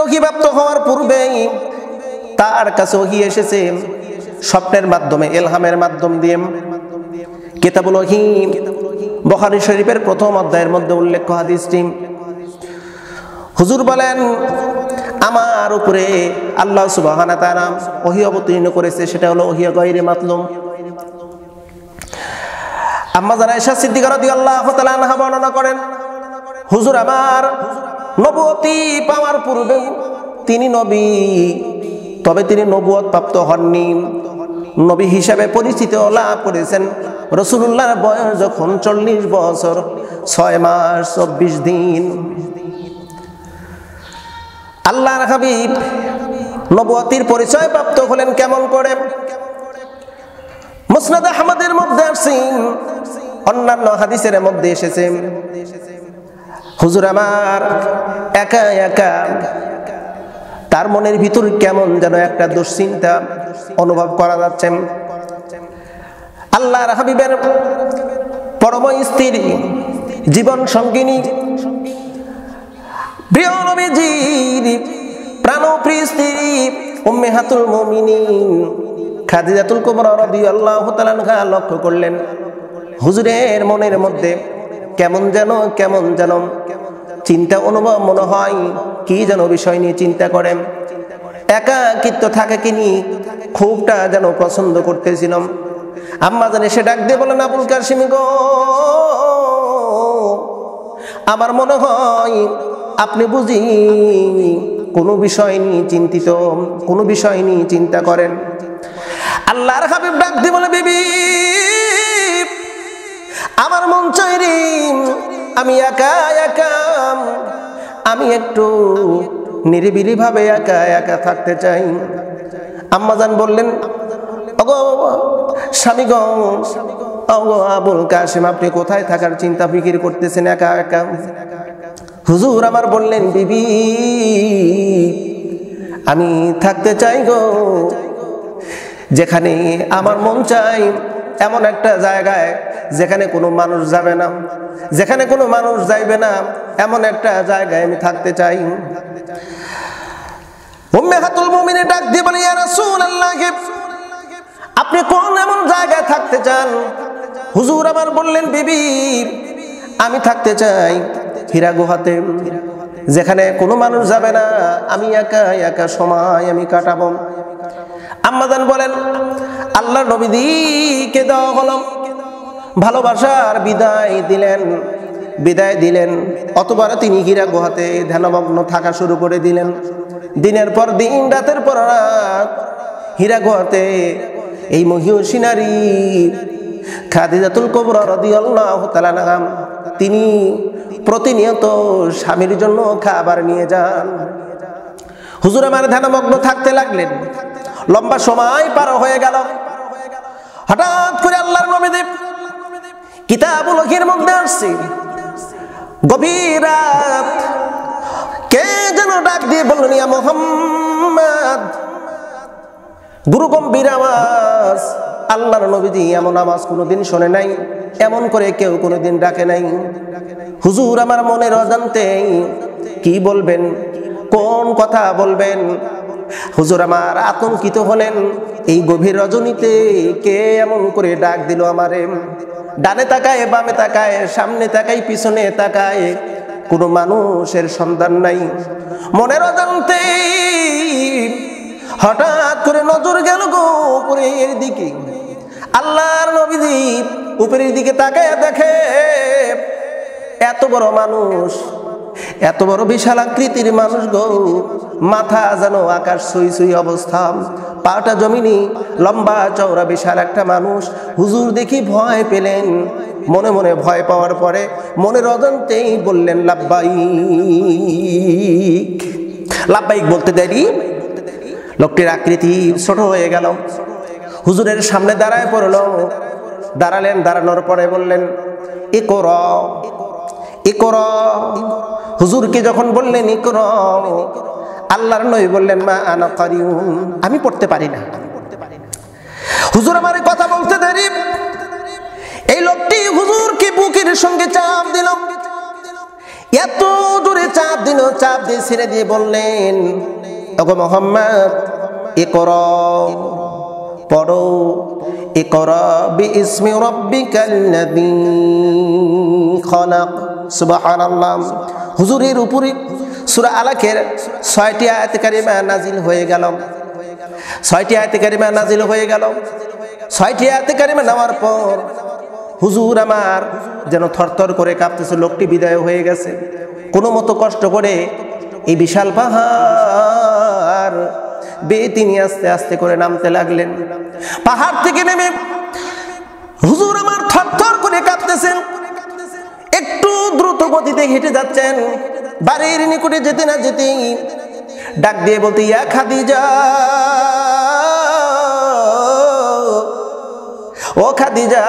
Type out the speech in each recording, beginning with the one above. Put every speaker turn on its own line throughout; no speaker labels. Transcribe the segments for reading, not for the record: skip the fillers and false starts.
ওহীপ্রাপ্ত হওয়ার পূর্বেই তার কাছে ওহী এসেছে স্বপ্নের মাধ্যমে, ইলহামের মাধ্যম দিয়ে। কিতাবুল ওহী বুখারী শরীফের প্রথম অধ্যায়ের মধ্যে উল্লেখ হাদিসটি। হুজুর বলেন, আমার উপরে আল্লাহ সুবহানাহু ওয়া তাআলা ওহী অবতীর্ণ করেছে, সেটা হলো ওহী গায়রে মাতলুম। আম্মা জান আয়েশা সিদ্দিকা রাদিয়াল্লাহু তাআলা আনহা বর্ণনা করেন, হুজুর আমার নবুয়তি পাওয়ার পূর্বে তিনি নবী, তবে তিনি নবুয়ত প্রাপ্ত হননি। নবী হিসাবে পরিচিতি লাভ করেছেন রাসূলুল্লাহর বয়স যখন 40 বছর 6 মাস 24 দিন। আল্লাহর হাবিব নবুয়তির পরিচয় প্রাপ্ত হলেন কেমন করে? মুসনাদ আহমদের মধ্যে আসছে, অন্যান্য হাদিসের মধ্যে এসেছে, হুজুর আমার একা একা তার মনের ভিতর কেমন যেন একটা দুশ্চিন্তা অনুভব করা যাচ্ছে। আল্লাহর হাবিবের পরম স্ত্রী, জীবন সঙ্গিনী, প্রিয় নবীজির প্রাণপ্রিয় স্ত্রী উম্মাহাতুল মুমিনিন খাদিজাতুল কুবরা রাদিয়াল্লাহু তাআলা আনহা লক্ষ্য করলেন হুজুরের মনের মধ্যে কেমন যেন চিন্তা অনুভব মনে হয়, কি যেন বিষয় নিয়ে চিন্তা করেন। একাকিত্ব থাকে কিনি খুবটা যেন পছন্দ করতেছিলাম। আম্মা জান এসে ডাক দিয়ে বলেন, আবুল কাসিম গো, আমার মনে হয় আপনি বুঝি কোনো বিষয় নিয়ে চিন্তিত, কোনো বিষয় নিয়ে চিন্তা করেন। আল্লাহর হাবিব ডাক দিয়ে বলে, বিবি আমার মন চাই রে, আমি একা একা, আমি একটু নিরিবিলি ভাবে একা একা থাকতে চাই। আম্মা জান বললেন, ওগো স্বামী গো, ওগো আবুল কাসিম, আপনি কোথায় থাকার চিন্তা ফিকির করতেছেন একা একা? হুজুর আমার বললেন, বিবি আমি থাকতে চাই গো যেখানে আমার মন চাই, এমন একটা জায়গায় যেখানে কোনো মানুষ যাবে না, যেখানে কোনো মানুষ যাইবে না, এমন একটা জায়গায় আমি থাকতে চাই। উম্মাহাতুল মুমিনিন ডাক দিয়ে বলে, ইয়া রাসূলুল্লাহ, আপনি কোন এমন জায়গায় থাকতে চান? হুজুর আমার বললেন, বিবি আমি থাকতে চাই হীরা গুহাতে, যেখানে কোনো মানুষ যাবে না, আমি একা একা সময় আমি কাটাবো। আম্মা জান বলেন, আল্লাহর নবীকে দেওয়া হলো ভালোবাসার বিদায় দিলেন। অতবার তিনি হীরা গুহাতে ধ্যানমগ্ন থাকা শুরু করে দিলেন। দিনের পর দিন, রাতের পর রাত হীরা গুহাতে এই মহিয়সী নারী খাদিজাতুল কুবরা রাদিয়াল্লাহু তাআলা আনহা তিনি প্রতিনিয়ত স্বামীর জন্য খাবার নিয়ে যান। হুজুর আমার ধ্যানমগ্ন থাকতে লাগলেন। লম্বা সময় পার হয়ে গেল। হঠাৎ করে আল্লাহর নবী কিতাবুল ওহীর মধ্যে আসছে, গভীর রাত কে যেন ডাক দিয়ে বললেন, ইয়া মুহাম্মদ। গুরু গম্ভীর আওয়াজ। আল্লাহর নবীজি এমন আওয়াজ কোনোদিন শোনে নাই, এমন করে কেউ কোনোদিন ডাকে নাই। হুজুর আমার মনের অজান্তে কি বলবেন, কোন কথা বলবেন, হুজুর আমার আতঙ্কিত হলেন। এই গভীর রজনীতে কে এমন করে ডাক দিল আমারে? ডানে তাকায়, বামে তাকায়, সামনে তাকায়, পিছনে তাকায়, কোনো মানুষের সন্ধান নাই। মনের অজান্তে হঠাৎ করে নজর গেল গো উপরের দিকে। আল্লাহর নবীজি উপরের দিকে তাকায় দেখে এত বড় মানুষ, এত বড় বিশাল আকৃতির মানুষ গো, মাথা যেন আকাশ ছুঁই ছুঁই অবস্থা, পাটা জমিনি, লম্বা চওড়া বিশাল একটা মানুষ। হুজুর দেখি ভয় পেলেন। মনে মনে ভয় পাওয়ার পরে মনের অজান্তেই বললেন, লাব্বাইক। লাব্বাইক বলতে দেরি লোকটির আকৃতি ছোট হয়ে গেল। হুজুরের সামনে দাঁড়ায় পড়ল। দাঁড়ালেন, দাঁড়ানোর পরে বললেন, ইকরা ইকরা। হুজুরকে যখন বললেন ইকরা, আল্লাহর নবী বললেন, মা আনা কারিউন, আমি পড়তে পারি না। হুজুর আমার কথা বলতে দেরি, এই লোকটি হুজুরকে বুকের সঙ্গে চাপ দিল। এত জোরে চাপ দিল, চাপ দিয়ে ছেড়ে দিয়ে বললেন, ওগো মুহাম্মদ ইকরা, পড়ো, ইকরা বিইসমি রাব্বিকাল্লাযী খলাক। সুবহানাল্লাহ। হুজুরের উপরে সূরা আলাকের 6টি আয়াত কারিমা নাজিল হয়ে গেল। 6টি আয়াত কারিমা নাজিল হয়ে গেল। 6টি আয়াত কারিমা নেওয়ার পর হুজুর আমার যেন থরথর করে কাঁপতেছে। লোকটি বিদায় হয়ে গেছে। কোনো মতো কষ্ট করে এই বিশাল পাহাড় বেয়ে তিনি আস্তে আস্তে করে নামতে লাগলেন। পাহাড় থেকে নেমে হুজুর আমার থরথর করে কাঁপতেছেন। একটু দ্রুত গতিতে হেঁটে যাচ্ছেন। বাড়ির নিকটে যেতে না যেতেই ডাক দিয়ে বলতে, ইয়া খাদিজা, ও খাদিজা,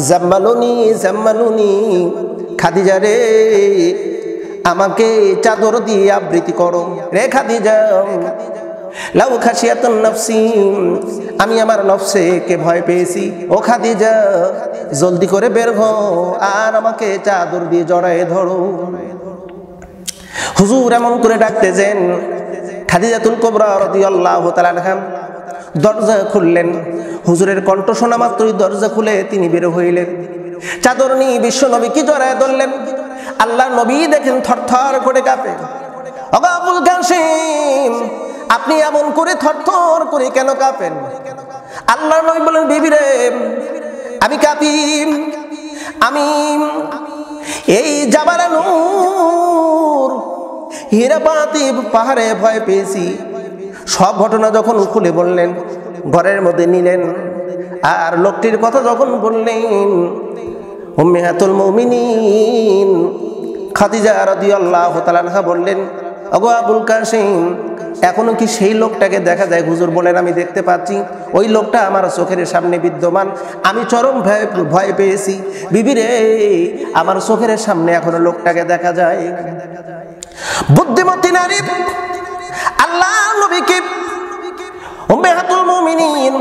জাম্মালুনি জাম্মালুনি, খাদিজা রে আমাকে চাদর দিয়ে আবৃত্তি করো রে খাদিজা। লাউ খাশিয়াতুন নাফসি, আমি আমার নফসকে ভয় পেয়েছি। ও খাদিজা জলদি করে বের হও আর আমাকে চাদর দিয়ে জড়ায়ে ধরো। হুজুর এমন করে ডাকতেছেন। খাদিজাতুল কুবরা রাদিয়াল্লাহু তাআলা আনহা দরজা খুললেন। হুজুরের কণ্ঠ শোনা মাত্রই দরজা খুলে তিনি বের হইলেন। চাদর নিয়ে বিশ্ব নবীকে জড়ায় ধরলেন। আল্লাহর নবী দেখেন থরথর করে কাঁপে। ওগো আবুল কাসিম, আপনি এমন করে থরথর করে কেন কাঁপেন? আল্লাহর নবী বলেন, বিবি রে, আমি কাঁপি, আমি এই জাবালে নূর হীরাপাতি পাহাড়ে ভয় পেয়েছি। সব ঘটনা যখন খুলে বললেন, ঘরের মধ্যে নিলেন। আর লোকটির কথা যখন বললেন, উম্মাহাতুল মুমিনিন খাদিজা রাদিয়াল্লাহু তাআলা আনহা বললেন, ওগো আবুল কাসিম, এখনো কি সেই লোকটাকে দেখা যায়? হুজুর বলেন, আমি দেখতে পাচ্ছি ওই লোকটা আমার চোখের সামনে বিদ্যমান। আমি চরম ভয় পেয়েছি। বিবি রে, আমার চোখের সামনে এখনো লোকটাকে দেখা যায়। বুদ্ধিমতী নারী আল্লাহ নবীকে উম্মাহাতুল মুমিনিন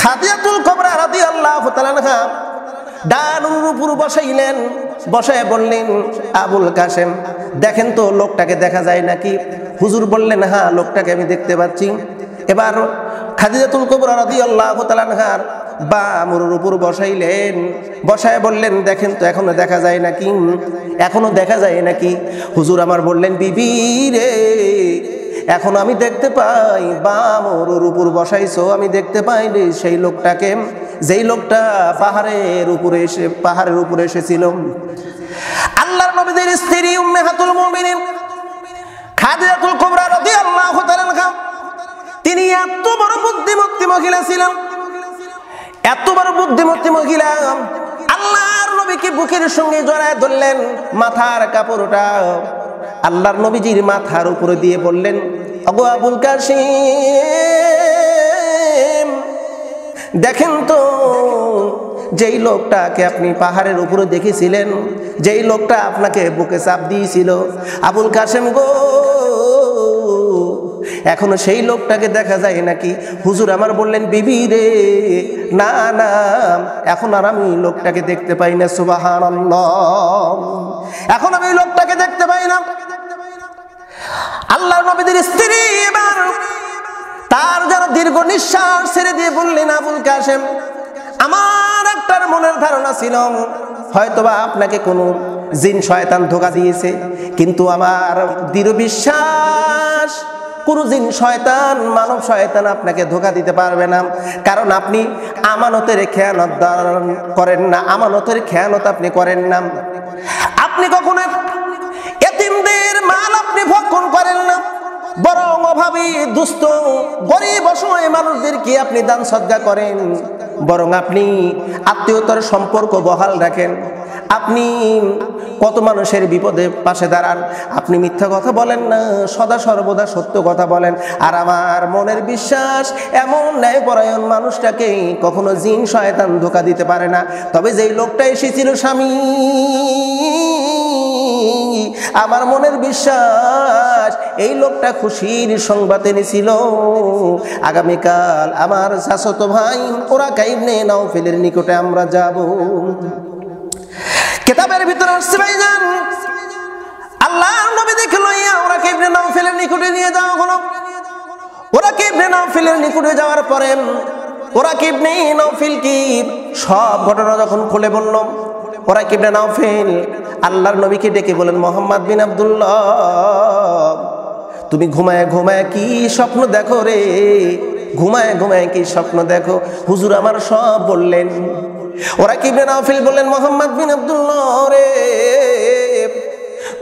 খাদিজাতুল কুবরা রাদিয়াল্লাহু তাআলা আনহা ডানুর উপর বসাইলেন। বসায় বললেন, আবুল কাসেম, দেখেন তো লোকটাকে দেখা যায় নাকি? হুজুর বললেন, হ্যাঁ, লোকটাকে আমি দেখতে পাচ্ছি। এবার খাদিজাতুল কুবরা রাদিয়াল্লাহু তাআলা আনহার বামুর উপর বসাইলেন। বসায় বললেন, দেখেন তো এখনো দেখা যায় নাকি? এখনো দেখা যায় নাকি? হুজুর আমার বললেন, বিবি রে, এখন আমি দেখতে পাই বামুর উপর বসাইছো, আমি দেখতে পাই রে সেই লোকটাকে, যেই লোকটা পাহাড়ের উপরে এসেছিল। আল্লাহর নবীর স্ত্রী উম্মাহাতুল মুমিনিন খাদিজাতুল কুবরা রাদিয়াল্লাহু তাআলা আনহা, তিনি এত বড় বুদ্ধিমতী মহিলা ছিলেন, এত বড় বুদ্ধিমতী মহিলা। আল্লাহর নবীকে বুকের সঙ্গে জড়ায় ধরলেন। মাথার কাপড়টা আল্লাহর নবীজির মাথার উপরে দিয়ে বললেন, ওগো আবুল কাসিম, দেখেন তো যেই লোকটাকে আপনি পাহাড়ের উপরে দেখেছিলেন, যেই লোকটা আপনাকে বুকে চাপ দিয়েছিল, আবুল কাসেম গো, এখনো সেই লোকটাকে দেখা যায় নাকি? হুজুর আমার বললেন, বিবি রে, না না, এখন আর আমি লোকটাকে দেখতে পাই না। সুবহানাল্লাহ, এখন আমি লোকটাকে দেখতে পাই না। আল্লাহর নবীর স্ত্রী এবার তার যেন দীর্ঘ নিঃশ্বাস ছেড়ে দিয়ে বললেন, আবুল কাসেম, আমার একটা মনের ধারণা ছিল হয়তোবা আপনাকে কোনো জিন শয়তান ধোঁকা দিয়েছে, কিন্তু আমার দৃঢ় বিশ্বাস কোন জিন শয়তান, মানব শয়তান আপনাকে ধোঁকা দিতে পারবে না। কারণ আপনি আমানতের খেয়ানত করেন না, আমানতের খেয়ানত আপনি করেন না। আপনি কখনো এতিমদের মাল আপনি ভক্ষণ করেন না, বরং অভাবী, দুস্থ, গরিব, অসহায় মানুষদেরকে আপনি দান সদকা করেন। বরং আপনি আত্মীয়তার সম্পর্ক বহাল রাখেন। আপনি কত মানুষের বিপদে পাশে দাঁড়ান। আপনি মিথ্যা কথা বলেন না, সদা সর্বদা সত্য কথা বলেন। আর আমার মনের বিশ্বাস, এমন ন্যায়পরায়ণ মানুষটাকে কখনো জিন শয়তান ধোঁকা দিতে পারে না। তবে যেই লোকটা এসেছিল স্বামী, আমার মনের বিশ্বাস এই লোকটা খুশির সংবাদ এনেছিল। আগামীকাল আমার চাচাতো ভাই ওরাকা ইবনে নাওফেলের নিকটে আমরা যাব। কিতাবের ভিতরে আসছে ভাইজান, আল্লাহর নবী দেখে লইয়া ওরাকে ইবনে নাওফেলের নিকটে নিয়ে যাওয়া হলো। ওরাকে ইবনে নাওফেলের নিকটে যাওয়ার পরে ওরাকে ইবনে নাওফেল কি সব ঘটনা যখন খুলে বলল, ওরাকে ইবনে নাওফেল আল্লাহর নবীকে ডেকে বলেন, মোহাম্মদ বিন আব্দুল্লাহ, তুমি ঘুমায় ঘুমায় কি স্বপ্ন দেখো রে? ঘুমায় ঘুমায় কি স্বপ্ন দেখো? হুজুর আমার সব বললেন। ওরাকে ইবনে নাওফেল বললেন, মোহাম্মদ বিন আব্দুল্লাহ রে,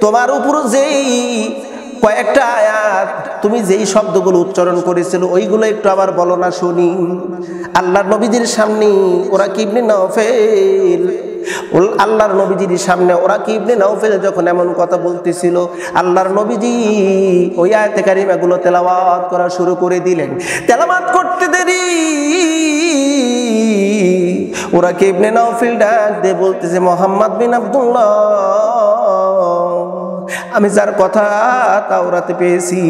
তোমার উপর যেই কয়েকটা আয়াত তুমি যেই শব্দগুলো উচ্চারণ করেছিল ওইগুলো একটু আবার বলো না শুনি। আল্লাহর নবীজির সামনে ওরাকে ইবনে নাওফেল আল্লাহর নবীজির সামনে ওরাকে ইবনে নাওফেল যখন এমন কথা বলতেছিল, আল্লাহর নবীজি ওই আয়াতে কারিমাগুলো তেলাওয়াত করা শুরু করে দিলেন। তেলাওয়াত করতে দেরি ওরাকে ইবনে নাওফেল ডাক দিয়ে বলতেছে, মোহাম্মদ বিন আব্দুল্লাহ, আমি যার কথা তাওরাতে পেয়েছি,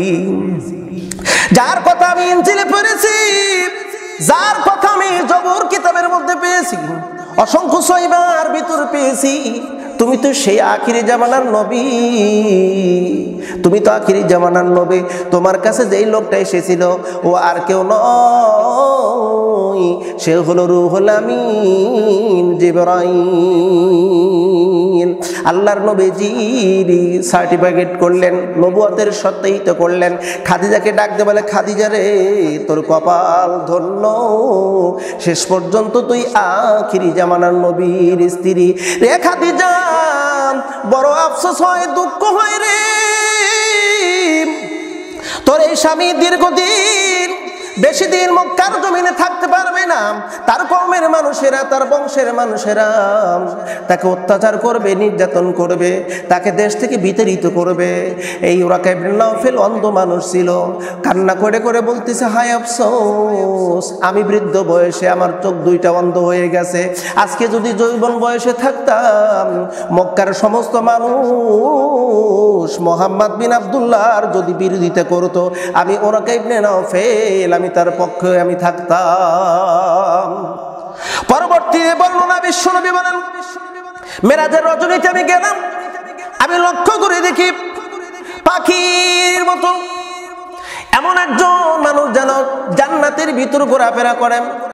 যার কথা আমি ইনজিলে পড়েছি, যার কথা আমি জবর কিতাবের মধ্যে পেয়েছি, অসংখ্য সহিবার ভিতর পেয়েছি, তুমি তো সেই আখিরি জামানার নবী, তুমি তো আখিরি জামানার নবী। তোমার কাছে যেই লোকটা এসেছিল ও আর কেউ নয়, সে হলো রুহুল আমিন জিবরাইল। আল্লাহর নবীজির সার্টিফিকেট করলেন, নবুয়তের সত্যায়িত করলেন। খাদিজাকে ডাক দিয়ে বলে, খাদিজা রে, তোর কপাল ধন্য, শেষ পর্যন্ত তুই আখিরি জামানার নবীর স্ত্রী রে। খাদিজা, বড় আফসোস হয়, দুঃখ হয় রে, তোর এই স্বামী দীর্ঘদিন বেশি দিন মক্কার জমিনে থাকতে পারবে না। তার কওমের মানুষেরা, তার বংশের মানুষেরা তাকে অত্যাচার করবে, নির্যাতন করবে, তাকে দেশ থেকে বিতাড়িত করবে। এই ওরাকা ইবনে নাওফেল অন্ধ মানুষ ছিল, কান্না করে করে বলতেছে, হায় আফসোস, আমি বৃদ্ধ বয়সে আমার চোখ দুইটা অন্ধ হয়ে গেছে। আজকে যদি যৌবন বয়সে থাকতাম, মক্কার সমস্ত মানুষ মোহাম্মদ বিন আব্দুল্লাহর যদি বিরোধিতা করতো, আমি ওরাকা ইবনে নাওফেল, আমি তার পক্ষে আমি থাকতাম। পরবর্তীতে বর্ণনা বিশ্বনবী বলেন, মেরাজের রজনীতে আমি গেলাম, আমি লক্ষ্য করে দেখি পাখির মতো এমন একজন মানুষ যেন জান্নাতের ভিতর ঘোরাফেরা করেন।